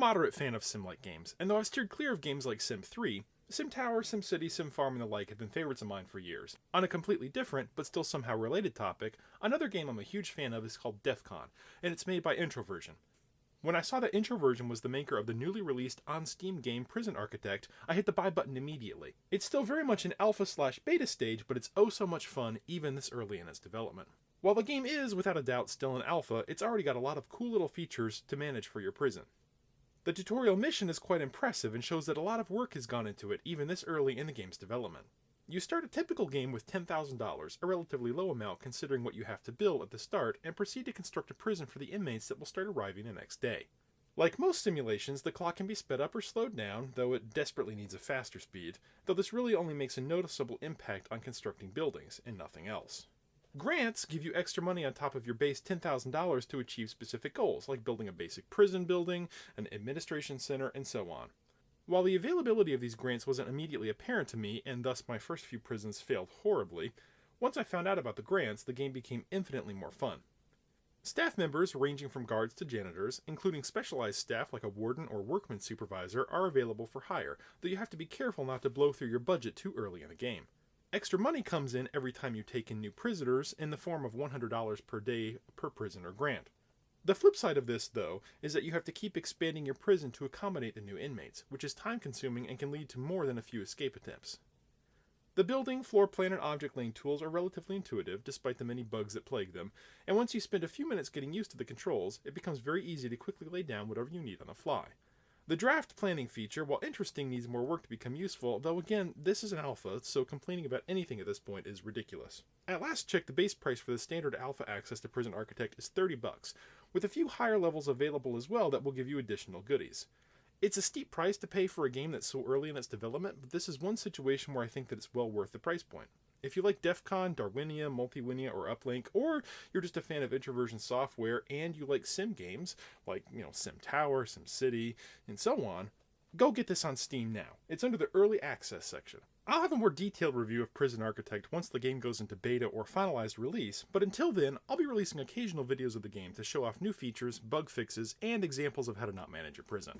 I'm a moderate fan of sim-like games, and though I've steered clear of games like Sim 3, Sim Tower, Sim City, Sim Farm, and the like have been favorites of mine for years. On a completely different, but still somehow related topic, another game I'm a huge fan of is called DEFCON, and it's made by Introversion. When I saw that Introversion was the maker of the newly released on Steam game Prison Architect, I hit the buy button immediately. It's still very much an alpha/beta stage, but it's oh so much fun even this early in its development. While the game is, without a doubt, still in alpha, it's already got a lot of cool little features to manage for your prison. The tutorial mission is quite impressive and shows that a lot of work has gone into it even this early in the game's development. You start a typical game with $10,000, a relatively low amount considering what you have to build at the start, and proceed to construct a prison for the inmates that will start arriving the next day. Like most simulations, the clock can be sped up or slowed down, though it desperately needs a faster speed, though this really only makes a noticeable impact on constructing buildings, and nothing else. Grants give you extra money on top of your base $10,000 to achieve specific goals, like building a basic prison building, an administration center, and so on. While the availability of these grants wasn't immediately apparent to me, and thus my first few prisons failed horribly, once I found out about the grants, the game became infinitely more fun. Staff members, ranging from guards to janitors, including specialized staff like a warden or workman supervisor, are available for hire, though you have to be careful not to blow through your budget too early in the game. Extra money comes in every time you take in new prisoners in the form of $100 per day per prisoner grant. The flip side of this, though, is that you have to keep expanding your prison to accommodate the new inmates, which is time-consuming and can lead to more than a few escape attempts. The building, floor plan, and object laying tools are relatively intuitive, despite the many bugs that plague them, and once you spend a few minutes getting used to the controls, it becomes very easy to quickly lay down whatever you need on the fly. The draft planning feature, while interesting, needs more work to become useful, though again, this is an alpha, so complaining about anything at this point is ridiculous. At last check, the base price for the standard alpha access to Prison Architect is $30, with a few higher levels available as well that will give you additional goodies. It's a steep price to pay for a game that's so early in its development, but this is one situation where I think that it's well worth the price point. If you like DEF CON, Darwinia, Multiwinia, or Uplink, or you're just a fan of Introversion software and you like sim games, like, Sim Tower, Sim City, and so on, go get this on Steam now. It's under the Early Access section. I'll have a more detailed review of Prison Architect once the game goes into beta or finalized release, but until then, I'll be releasing occasional videos of the game to show off new features, bug fixes, and examples of how to not manage your prison.